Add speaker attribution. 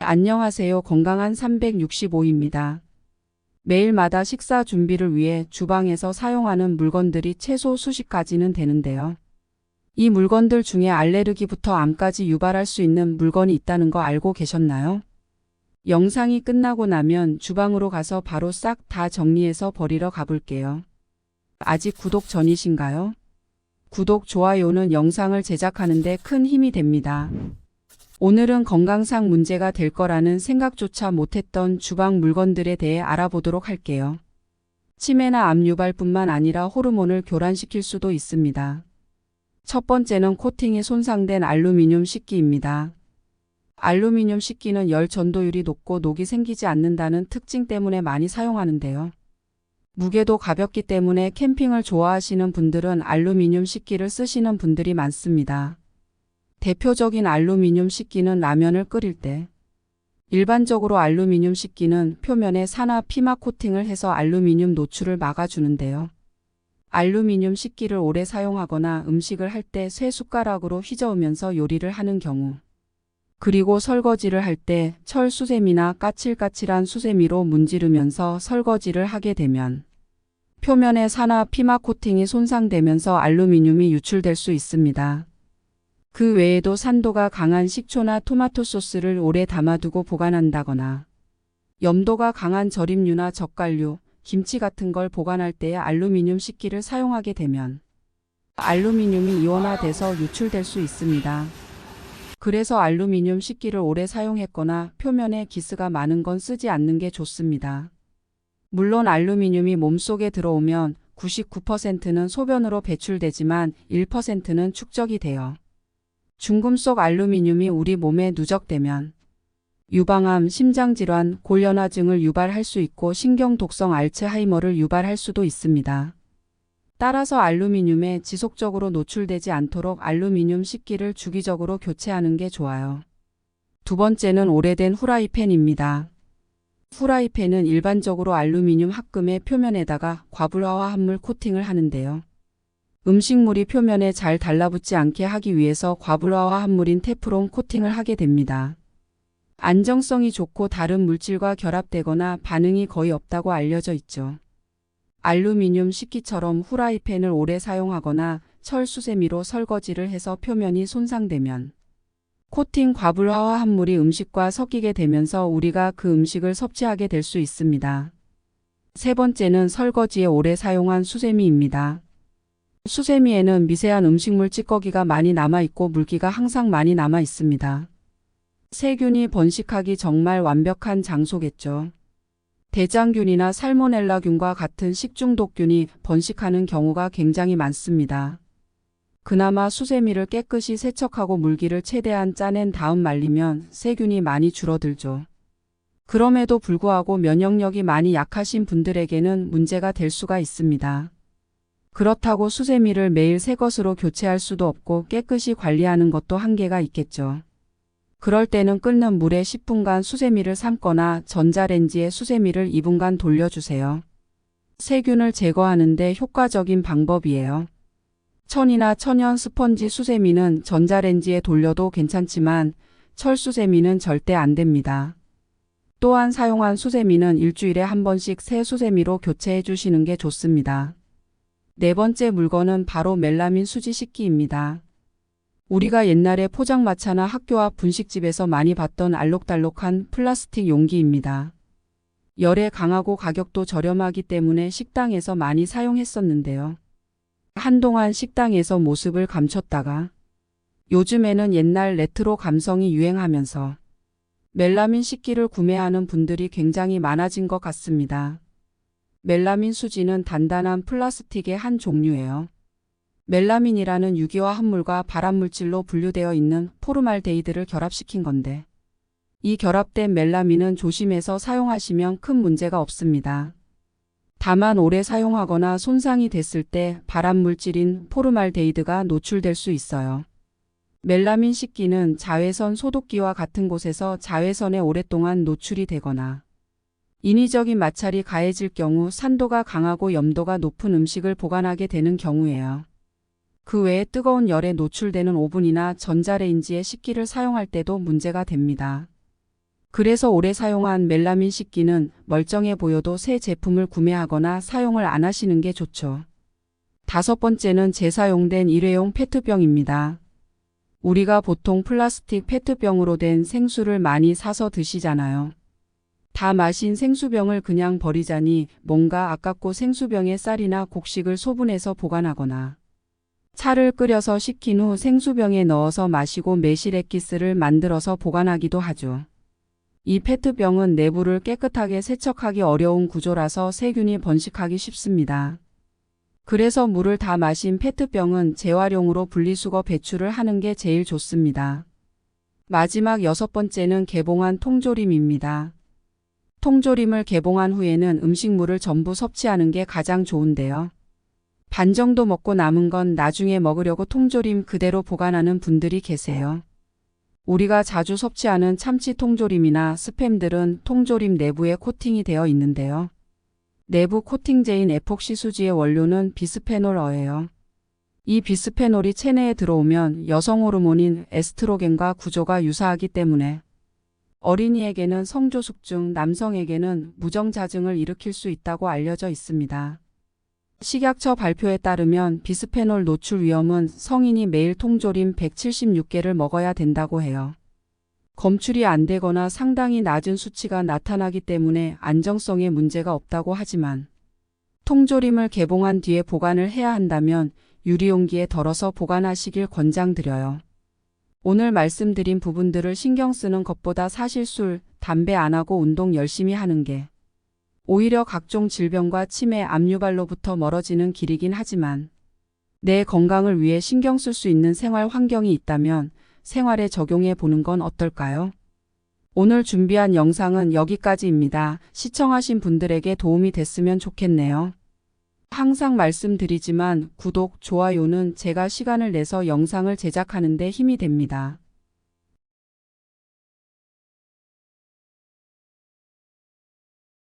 Speaker 1: 안녕하세요. 건강한 365입니다. 매일마다 식사 준비를 위해 주방에서 사용하는 물건들이 최소 수십 가지는 되는데요. 이 물건들 중에 알레르기부터 암까지 유발할 수 있는 물건이 있다는 거 알고 계셨나요? 영상이 끝나고 나면 주방으로 가서 바로 싹 다 정리해서 버리러 가볼게요. 아직 구독 전이신가요? 구독, 좋아요는 영상을 제작하는 데 큰 힘이 됩니다. 오늘은 건강상 문제가 될 거라는 생각조차 못했던 주방 물건들에 대해 알아보도록 할게요. 치매나 암 유발뿐만 아니라 호르몬을 교란시킬 수도 있습니다. 첫 번째는 코팅이 손상된 알루미늄 식기입니다. 알루미늄 식기는 열 전도율이 높고 녹이 생기지 않는다는 특징 때문에 많이 사용하는데요. 무게도 가볍기 때문에 캠핑을 좋아하시는 분들은 알루미늄 식기를 쓰시는 분들이 많습니다. 대표적인 알루미늄 식기는 라면을 끓일 때, 일반적으로 알루미늄 식기는 표면에 산화 피막 코팅을 해서 알루미늄 노출을 막아주는데요. 알루미늄 식기를 오래 사용하거나 음식을 할 때 쇠 숟가락으로 휘저으면서 요리를 하는 경우, 그리고 설거지를 할 때 철 수세미나 까칠까칠한 수세미로 문지르면서 설거지를 하게 되면 표면의 산화 피막 코팅이 손상되면서 알루미늄이 유출될 수 있습니다. 그 외에도 산도가 강한 식초나 토마토 소스를 오래 담아두고 보관한다거나 염도가 강한 절임류나 젓갈류, 김치 같은 걸 보관할 때에 알루미늄 식기를 사용하게 되면 알루미늄이 이온화돼서 유출될 수 있습니다. 그래서 알루미늄 식기를 오래 사용했거나 표면에 기스가 많은 건 쓰지 않는 게 좋습니다. 물론 알루미늄이 몸속에 들어오면 99%는 소변으로 배출되지만 1%는 축적이 돼요. 중금속 알루미늄이 우리 몸에 누적되면 유방암, 심장질환, 골연화증을 유발할 수 있고 신경독성 알츠하이머를 유발할 수도 있습니다. 따라서 알루미늄에 지속적으로 노출되지 않도록 알루미늄 식기를 주기적으로 교체하는 게 좋아요. 두 번째는 오래된 후라이팬입니다. 후라이팬은 일반적으로 알루미늄 합금의 표면에다가 과불화화 합물 코팅을 하는데요. 음식물이 표면에 잘 달라붙지 않게 하기 위해서 과불화화 합물인 테프론 코팅을 하게 됩니다. 안정성이 좋고 다른 물질과 결합되거나 반응이 거의 없다고 알려져 있죠. 알루미늄 식기처럼 후라이팬을 오래 사용하거나 철 수세미로 설거지를 해서 표면이 손상되면 코팅 과불화화 합물이 음식과 섞이게 되면서 우리가 그 음식을 섭취하게 될 수 있습니다. 세 번째는 설거지에 오래 사용한 수세미입니다. 수세미에는 미세한 음식물 찌꺼기가 많이 남아있고 물기가 항상 많이 남아 있습니다. 세균이 번식하기 정말 완벽한 장소겠죠. 대장균이나 살모넬라균과 같은 식중독균이 번식하는 경우가 굉장히 많습니다. 그나마 수세미를 깨끗이 세척하고 물기를 최대한 짜낸 다음 말리면 세균이 많이 줄어들죠. 그럼에도 불구하고 면역력이 많이 약하신 분들에게는 문제가 될 수가 있습니다. 그렇다고 수세미를 매일 새 것으로 교체할 수도 없고 깨끗이 관리하는 것도 한계가 있겠죠. 그럴 때는 끓는 물에 10분간 수세미를 삶거나 전자레인지에 수세미를 2분간 돌려주세요. 세균을 제거하는 데 효과적인 방법이에요. 천이나 천연 스펀지 수세미는 전자레인지에 돌려도 괜찮지만 철수세미는 절대 안 됩니다. 또한 사용한 수세미는 일주일에 한 번씩 새 수세미로 교체해 주시는 게 좋습니다. 네 번째 물건은 바로 멜라민 수지 식기입니다. 우리가 옛날에 포장마차나 학교 앞 분식집에서 많이 봤던 알록달록한 플라스틱 용기입니다. 열에 강하고 가격도 저렴하기 때문에 식당에서 많이 사용했었는데요. 한동안 식당에서 모습을 감췄다가 요즘에는 옛날 레트로 감성이 유행하면서 멜라민 식기를 구매하는 분들이 굉장히 많아진 것 같습니다. 멜라민 수지는 단단한 플라스틱의 한 종류예요. 멜라민이라는 유기화 합물과 발암물질로 분류되어 있는 포르말데히드를 결합시킨 건데 이 결합된 멜라민은 조심해서 사용하시면 큰 문제가 없습니다. 다만 오래 사용하거나 손상이 됐을 때 발암물질인 포르말데히드가 노출될 수 있어요. 멜라민 식기는 자외선 소독기와 같은 곳에서 자외선에 오랫동안 노출이 되거나 인위적인 마찰이 가해질 경우 산도가 강하고 염도가 높은 음식을 보관하게 되는 경우예요. 그 외에 뜨거운 열에 노출되는 오븐이나 전자레인지에 식기를 사용할 때도 문제가 됩니다. 그래서 오래 사용한 멜라민 씻기는 멀쩡해 보여도 새 제품을 구매하거나 사용을 안 하시는 게 좋죠. 5번째는 재사용된 일회용 페트병입니다. 우리가 보통 플라스틱 페트병으로 된 생수를 많이 사서 드시잖아요. 다 마신 생수병을 그냥 버리자니 뭔가 아깝고 생수병에 쌀이나 곡식을 소분해서 보관하거나 차를 끓여서 식힌 후 생수병에 넣어서 마시고 매실 액기스를 만들어서 보관하기도 하죠. 이 페트병은 내부를 깨끗하게 세척하기 어려운 구조라서 세균이 번식하기 쉽습니다. 그래서 물을 다 마신 페트병은 재활용으로 분리수거 배출을 하는 게 제일 좋습니다. 마지막 6번째는 개봉한 통조림입니다. 통조림을 개봉한 후에는 음식물을 전부 섭취하는 게 가장 좋은데요. 반 정도 먹고 남은 건 나중에 먹으려고 통조림 그대로 보관하는 분들이 계세요. 우리가 자주 섭취하는 참치 통조림이나 스팸들은 통조림 내부에 코팅이 되어 있는데요. 내부 코팅제인 에폭시 수지의 원료는 비스페놀어예요. 이 비스페놀이 체내에 들어오면 여성 호르몬인 에스트로겐과 구조가 유사하기 때문에 어린이에게는 성조숙증, 남성에게는 무정자증을 일으킬 수 있다고 알려져 있습니다. 식약처 발표에 따르면 비스페놀 노출 위험은 성인이 매일 통조림 176개를 먹어야 된다고 해요. 검출이 안 되거나 상당히 낮은 수치가 나타나기 때문에 안정성에 문제가 없다고 하지만 통조림을 개봉한 뒤에 보관을 해야 한다면 유리용기에 덜어서 보관하시길 권장드려요. 오늘 말씀드린 부분들을 신경 쓰는 것보다 사실 술, 담배 안 하고 운동 열심히 하는 게 오히려 각종 질병과 치매, 압류발로부터 멀어지는 길이긴 하지만 내 건강을 위해 신경 쓸 수 있는 생활 환경이 있다면 생활에 적용해 보는 건 어떨까요? 오늘 준비한 영상은 여기까지입니다. 시청하신 분들에게 도움이 됐으면 좋겠네요. 항상 말씀드리지만 구독, 좋아요는 제가 시간을 내서 영상을 제작하는 데 힘이 됩니다.